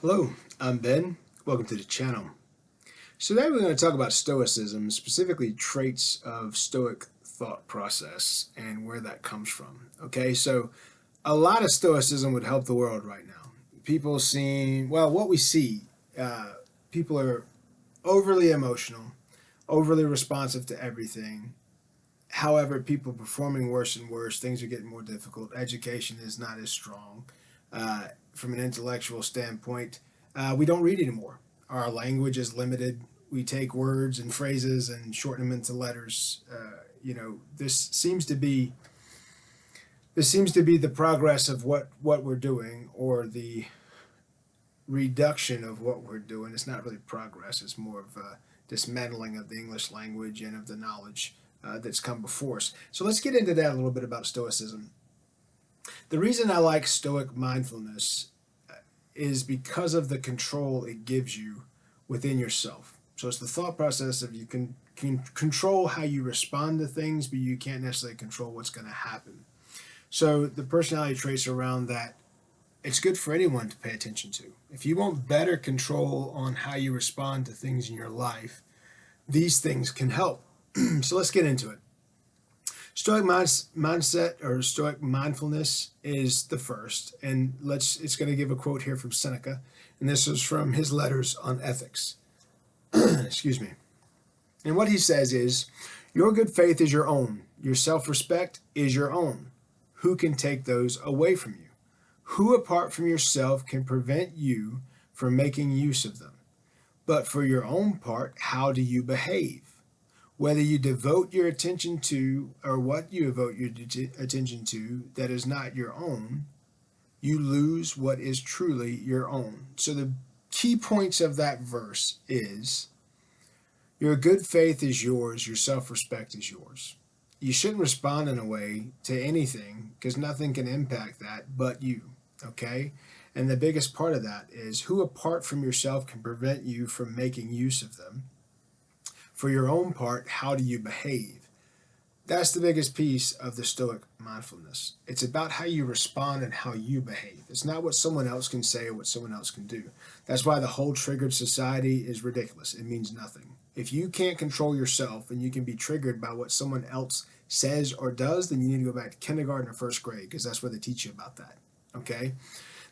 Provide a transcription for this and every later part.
Hello, I'm Ben. Welcome to the channel. So today we're going to talk about Stoicism, specifically traits of Stoic thought process and where that comes from. Okay, so a lot of Stoicism would help the world right now. People seem, well, what we see, people are overly emotional, overly responsive to everything. However, people are performing worse and worse. Things are getting more difficult. Education is not as strong. From an intellectual standpoint, we don't read anymore. Our language is limited. We take words and phrases and shorten them into letters. This seems to be the progress of what we're doing, or the reduction of what we're doing. It's not really progress. It's more of a dismantling of the English language and of the knowledge that's come before us. So let's get into that a little bit about Stoicism. The reason I like Stoic mindfulness is because of the control it gives you within yourself. So it's the thought process of you can control how you respond to things, but you can't necessarily control what's going to happen. So the personality traits around that, it's good for anyone to pay attention to. If you want better control on how you respond to things in your life, these things can help. So let's get into it. Stoic mindset or Stoic mindfulness is the first, and it's going to give a quote here from Seneca, and this is from his letters on ethics. Excuse me. And what he says is, your good faith is your own. Your self-respect is your own. Who can take those away from you? Who apart from yourself can prevent you from making use of them? But for your own part, how do you behave? Whether you devote your attention to, or what you devote your attention to that is not your own, you lose what is truly your own. So the key points of that verse is, your good faith is yours, your self-respect is yours. You shouldn't respond in a way to anything, because nothing can impact that but you, okay? And the biggest part of that is, who apart from yourself can prevent you from making use of them? For your own part, how do you behave? That's the biggest piece of the Stoic mindfulness. It's about how you respond and how you behave. It's not what someone else can say or what someone else can do. That's why the whole triggered society is ridiculous. It means nothing. If you can't control yourself and you can be triggered by what someone else says or does, then you need to go back to kindergarten or first grade, because that's where they teach you about that. Okay?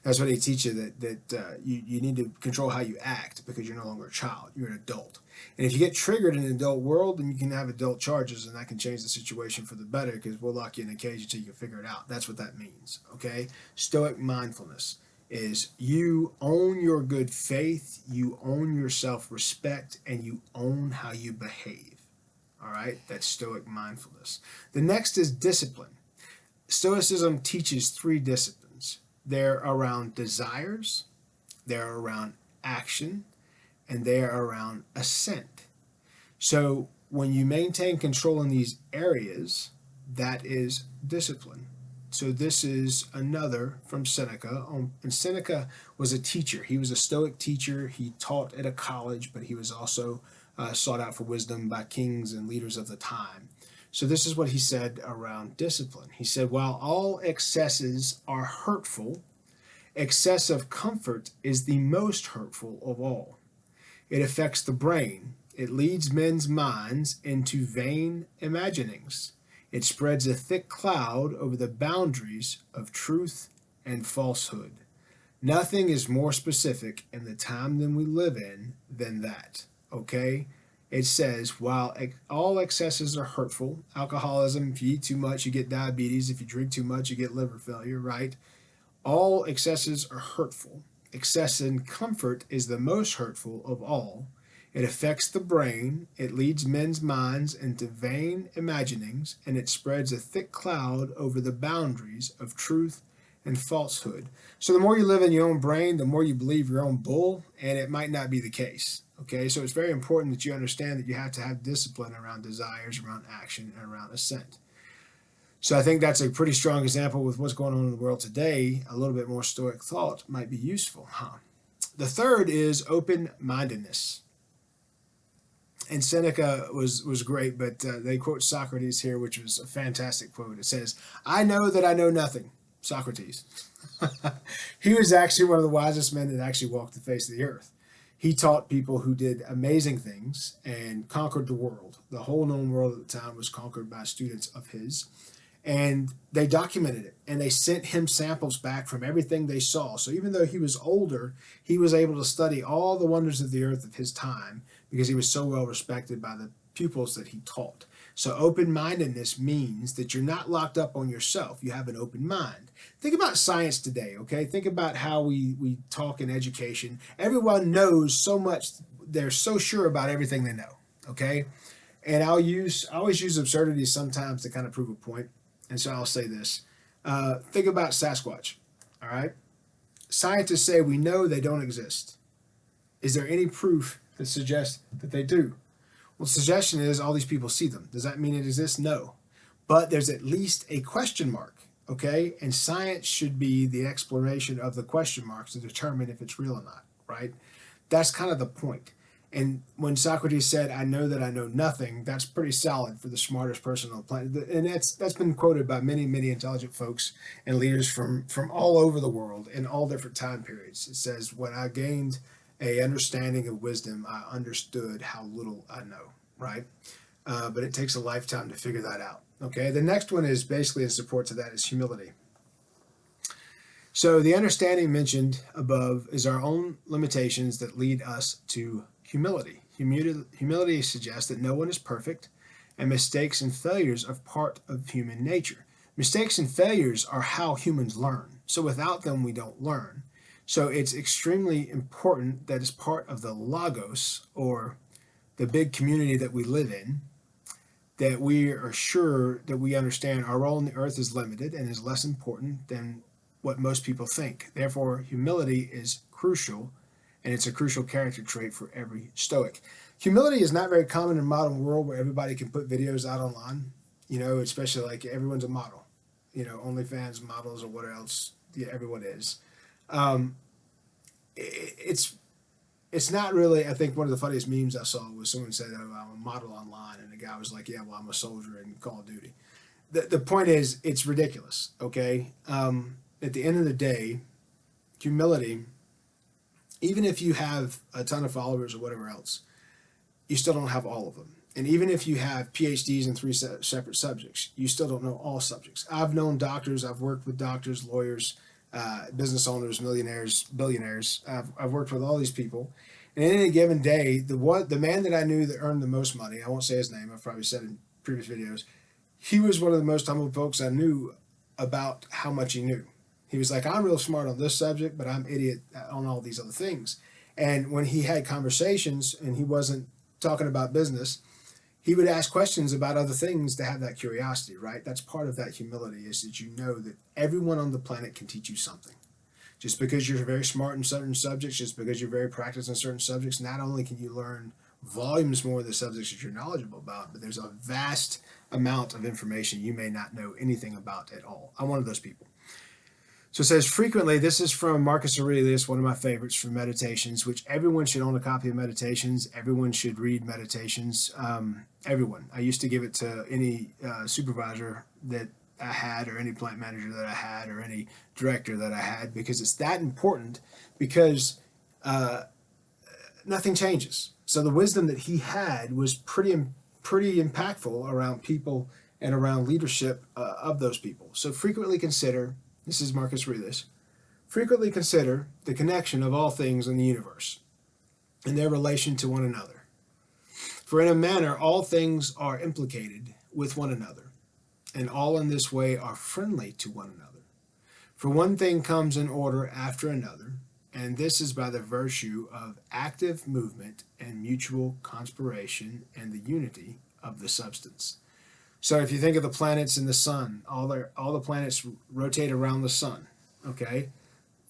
That's why they teach you that you need to control how you act, because you're no longer a child. You're an adult. And if you get triggered in an adult world, then you can have adult charges, and that can change the situation for the better, because we'll lock you in a cage until you can figure it out. That's what that means, okay? Stoic mindfulness is you own your good faith, you own your self-respect, and you own how you behave, all right? That's Stoic mindfulness. The next is discipline. Stoicism teaches 3 disciplines. They're around desires, they're around action, and they are around assent. So when you maintain control in these areas, that is discipline. So this is another from Seneca. And Seneca was a teacher. He was a Stoic teacher. He taught at a college, but he was also sought out for wisdom by kings and leaders of the time. So this is what he said around discipline. He said, while all excesses are hurtful, excess of comfort is the most hurtful of all. It affects the brain. It leads men's minds into vain imaginings. It spreads a thick cloud over the boundaries of truth and falsehood. Nothing is more specific in the time that we live in than that, okay? It says, while all excesses are hurtful, alcoholism, if you eat too much, you get diabetes. If you drink too much, you get liver failure, right? All excesses are hurtful. Excess in comfort is the most hurtful of all. It affects the brain, it leads men's minds into vain imaginings, and it spreads a thick cloud over the boundaries of truth and falsehood. So the more you live in your own brain, the more you believe your own bull, and it might not be the case. Okay, so it's very important that you understand that you have to have discipline around desires, around action, and around assent. So I think that's a pretty strong example with what's going on in the world today. A little bit more Stoic thought might be useful, huh? The third is open-mindedness. And Seneca was great, but they quote Socrates here, which was a fantastic quote. It says, I know that I know nothing. Socrates. He was actually one of the wisest men that actually walked the face of the earth. He taught people who did amazing things and conquered the world. The whole known world at the time was conquered by students of his. And they documented it, and they sent him samples back from everything they saw. So even though he was older, he was able to study all the wonders of the earth of his time because he was so well respected by the pupils that he taught. So open-mindedness means that you're not locked up on yourself. You have an open mind. Think about science today, okay? Think about how we talk in education. Everyone knows so much. They're so sure about everything they know, okay? And I always use absurdities sometimes to kind of prove a point. And so I'll say this. Think about Sasquatch, all right? Scientists say we know they don't exist. Is there any proof that suggests that they do? Well, the suggestion is all these people see them. Does that mean it exists? No. But there's at least a question mark, okay? And science should be the exploration of the question marks to determine if it's real or not, right? That's kind of the point. And when Socrates said, I know that I know nothing, that's pretty solid for the smartest person on the planet. And that's been quoted by many, many intelligent folks and leaders from all over the world in all different time periods. It says, when I gained a understanding of wisdom, I understood how little I know, right? But it takes a lifetime to figure that out, okay? The next one is basically in support to that is humility. So the understanding mentioned above is our own limitations that lead us to humility. Humility suggests that no one is perfect, and mistakes and failures are part of human nature. Mistakes and failures are how humans learn. So without them, we don't learn. So it's extremely important that as part of the logos, or the big community that we live in, that we are sure that we understand our role in the earth is limited and is less important than what most people think. Therefore, humility is crucial, and it's a crucial character trait for every Stoic. Humility is not very common in the modern world where everybody can put videos out online, especially like everyone's a model, OnlyFans models or what else, everyone is. It's not really, I think one of the funniest memes I saw was someone said, oh, I'm a model online, and the guy was like, yeah, well, I'm a soldier in Call of Duty. The point is, it's ridiculous, okay? At the end of the day, humility, even if you have a ton of followers or whatever else, you still don't have all of them. And even if you have PhDs in 3 separate subjects, you still don't know all subjects. I've known doctors, I've worked with doctors, lawyers, business owners, millionaires, billionaires. I've worked with all these people. And in any given day, the man that I knew that earned the most money, I won't say his name, I've probably said in previous videos, he was one of the most humble folks I knew about how much he knew. He was like, I'm real smart on this subject, but I'm idiot on all these other things. And when he had conversations and he wasn't talking about business, he would ask questions about other things to have that curiosity, right? That's part of that humility, is that you know that everyone on the planet can teach you something. Just because you're very smart in certain subjects, just because you're very practiced in certain subjects, not only can you learn volumes more of the subjects that you're knowledgeable about, but there's a vast amount of information you may not know anything about at all. I'm one of those people. So it says frequently, this is from Marcus Aurelius, one of my favorites for Meditations, which everyone should own a copy of Meditations. Everyone should read Meditations. Everyone. I used to give it to any supervisor that I had, or any plant manager that I had, or any director that I had, because it's that important, because nothing changes. So the wisdom that he had was pretty impactful around people and around leadership of those people. So frequently consider, this is Marcus Aurelius, frequently consider the connection of all things in the universe and their relation to one another. For in a manner all things are implicated with one another, and all in this way are friendly to one another. For one thing comes in order after another, and this is by the virtue of active movement and mutual conspiration and the unity of the substance. So if you think of the planets and the sun, all the planets rotate around the sun, okay?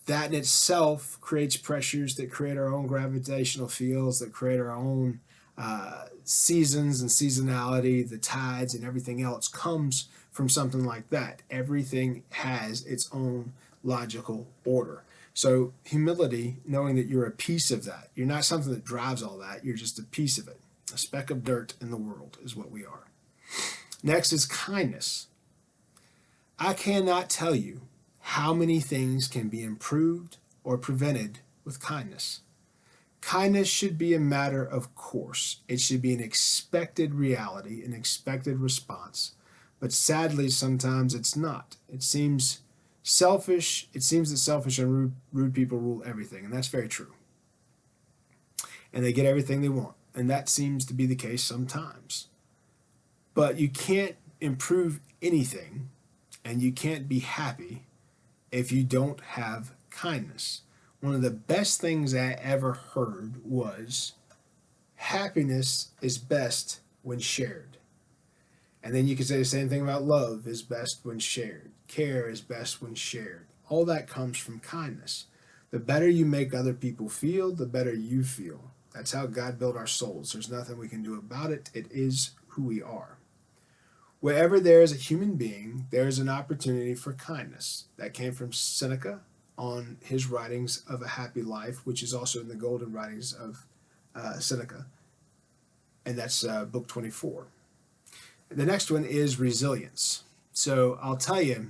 That in itself creates pressures that create our own gravitational fields, that create our own seasons and seasonality, the tides and everything else comes from something like that. Everything has its own logical order. So humility, knowing that you're a piece of that. You're not something that drives all that. You're just a piece of it. A speck of dirt in the world is what we are. Next is kindness. I cannot tell you how many things can be improved or prevented with kindness. Kindness should be a matter of course. It should be an expected reality, an expected response. But sadly, sometimes it's not. It seems selfish. It seems that selfish and rude people rule everything, and that's very true. And they get everything they want, and that seems to be the case sometimes. But you can't improve anything, and you can't be happy if you don't have kindness. One of the best things I ever heard was happiness is best when shared. And then you can say the same thing about love is best when shared. Care is best when shared. All that comes from kindness. The better you make other people feel, the better you feel. That's how God built our souls. There's nothing we can do about it. It is who we are. Wherever there is a human being, there is an opportunity for kindness. That came from Seneca on his writings of A Happy Life, which is also in the Golden Writings of Seneca, and that's book 24. The next one is resilience. So I'll tell you,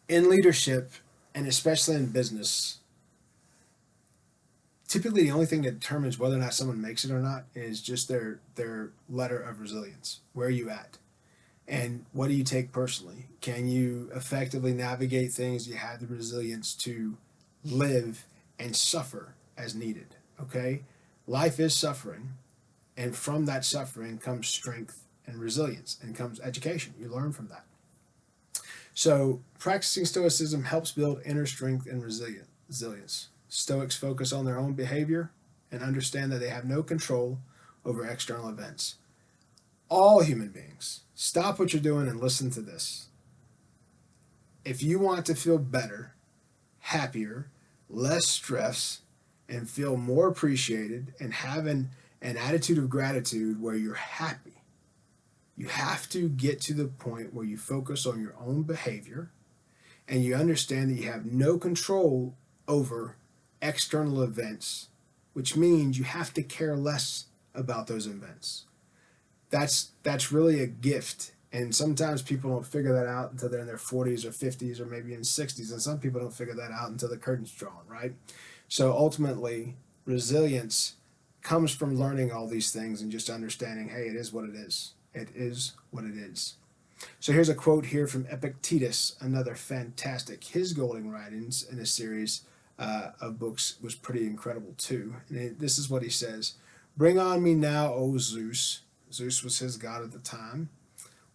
in leadership, and especially in business, typically the only thing that determines whether or not someone makes it or not is just their letter of resilience. Where are you at? And what do you take personally? Can you effectively navigate things? Do you have the resilience to live and suffer as needed? Okay? Life is suffering, and from that suffering comes strength and resilience, and comes education. You learn from that. So practicing Stoicism helps build inner strength and resilience. Stoics focus on their own behavior and understand that they have no control over external events. All human beings, stop what you're doing and listen to this. If you want to feel better, happier, less stress, and feel more appreciated and have an attitude of gratitude where you're happy, you have to get to the point where you focus on your own behavior and you understand that you have no control over external events, which means you have to care less about those events. That's really a gift, and sometimes people don't figure that out until they're in their 40s or 50s or maybe in 60s, and some people don't figure that out until the curtain's drawn, right? So ultimately, resilience comes from learning all these things and just understanding, hey, it is what it is. It is what it is. So here's a quote here from Epictetus, another fantastic. His Golden Writings in a series of books was pretty incredible too. And this is what he says: "Bring on me now, O Zeus." Zeus was his god at the time.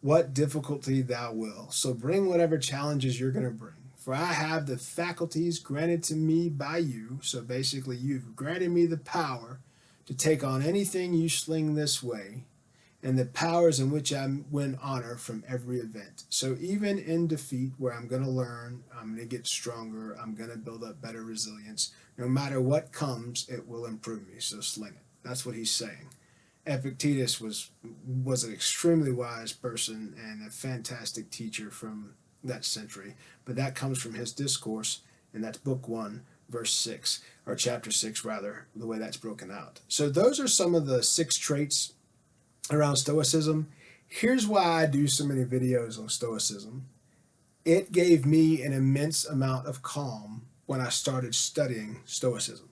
"What difficulty thou will. So bring whatever challenges you're going to bring. For I have the faculties granted to me by you." So basically, you've granted me the power to take on anything you sling this way, and the powers in which I win honor from every event. So even in defeat, where I'm going to learn, I'm going to get stronger, I'm going to build up better resilience. No matter what comes, it will improve me. So sling it. That's what he's saying. Epictetus was an extremely wise person and a fantastic teacher from that century. But that comes from his discourse, and that's book 1, verse 6, or chapter 6 rather, the way that's broken out. So those are some of the 6 traits around Stoicism. Here's why I do so many videos on Stoicism. It gave me an immense amount of calm when I started studying Stoicism.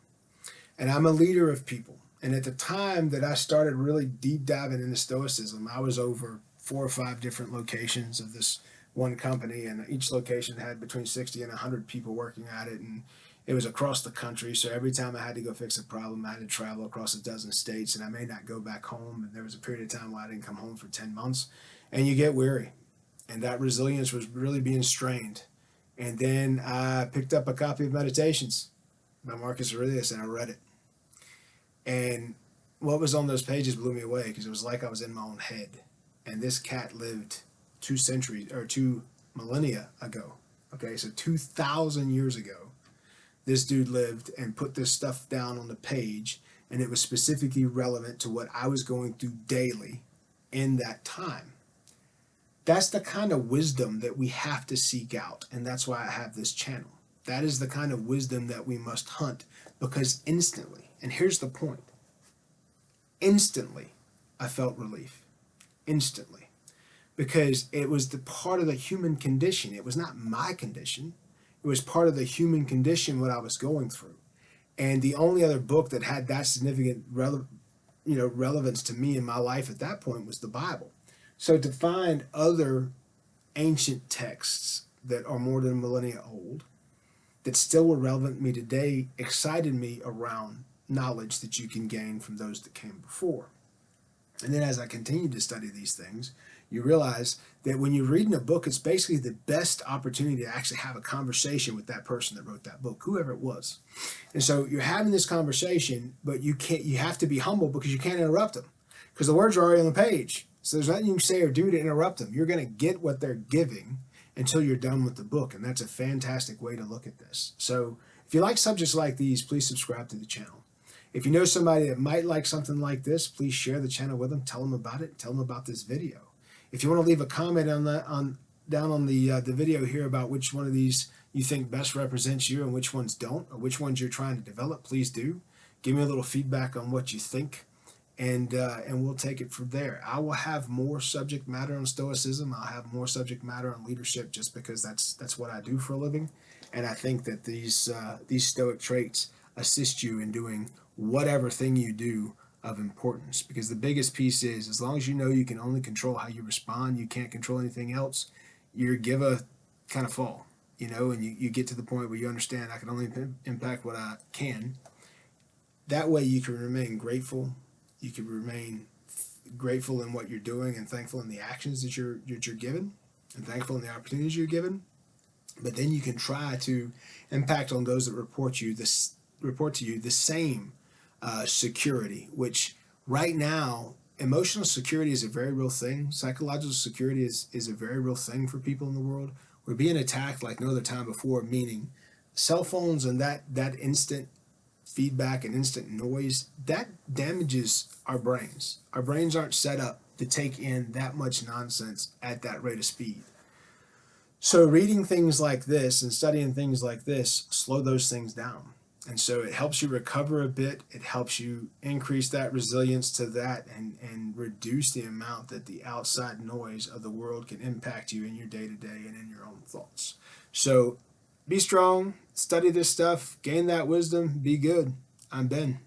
And I'm a leader of people. And at the time that I started really deep diving into Stoicism, I was over 4 or 5 different locations of this one company, and each location had between 60 and 100 people working at it, and it was across the country. So every time I had to go fix a problem, I had to travel across a dozen states, and I may not go back home. And there was a period of time where I didn't come home for 10 months, and you get weary, and that resilience was really being strained. And then I picked up a copy of Meditations by Marcus Aurelius, and I read it. And what was on those pages blew me away, because it was like I was in my own head. And this cat lived 2 millennia ago. Okay, so 2,000 years ago, this dude lived and put this stuff down on the page, and it was specifically relevant to what I was going through daily in that time. That's the kind of wisdom that we have to seek out, and that's why I have this channel. That is the kind of wisdom that we must hunt, because instantly, and here's the point, instantly I felt relief. Instantly. because it was the part of the human condition. It was not my condition. It was part of the human condition what I was going through. And the only other book that had that significant relevance to me in my life at that point was the Bible. So to find other ancient texts that are more than a millennia old that still were relevant to me today excited me around knowledge that you can gain from those that came before. And then as I continued to study these things, you realize that when you're reading a book, it's basically the best opportunity to actually have a conversation with that person that wrote that book, whoever it was. And so you're having this conversation, but you have to be humble because you can't interrupt them because the words are already on the page. So there's nothing you can say or do to interrupt them. You're going to get what they're giving until you're done with the book. And that's a fantastic way to look at this. So if you like subjects like these, please subscribe to the channel. If you know somebody that might like something like this, please share the channel with them. Tell them about it. Tell them about this video. If you want to leave a comment on that, down on the video here about which one of these you think best represents you and which ones don't, or which ones you're trying to develop, please do. Give me a little feedback on what you think, and we'll take it from there. I will have more subject matter on Stoicism. I'll have more subject matter on leadership, just because that's what I do for a living, and I think that these Stoic traits assist you in doing whatever thing you do of importance. Because the biggest piece is, as long as you know you can only control how you respond, you can't control anything else, you're give a kind of fall, and you get to the point where you understand I can only impact what I can. That way you can remain grateful. You can remain grateful in what you're doing and thankful in the actions that you're given and thankful in the opportunities you're given. But then you can try to impact on those that report to you the same security, which right now, emotional security is a very real thing. Psychological security is a very real thing for people in the world. We're being attacked like no other time before, meaning cell phones and that instant feedback and instant noise, that damages our brains. Our brains aren't set up to take in that much nonsense at that rate of speed. So reading things like this and studying things like this slow those things down. And so it helps you recover a bit. It helps you increase that resilience to that and reduce the amount that the outside noise of the world can impact you in your day-to-day and in your own thoughts. So be strong, study this stuff, gain that wisdom, be good. I'm Ben.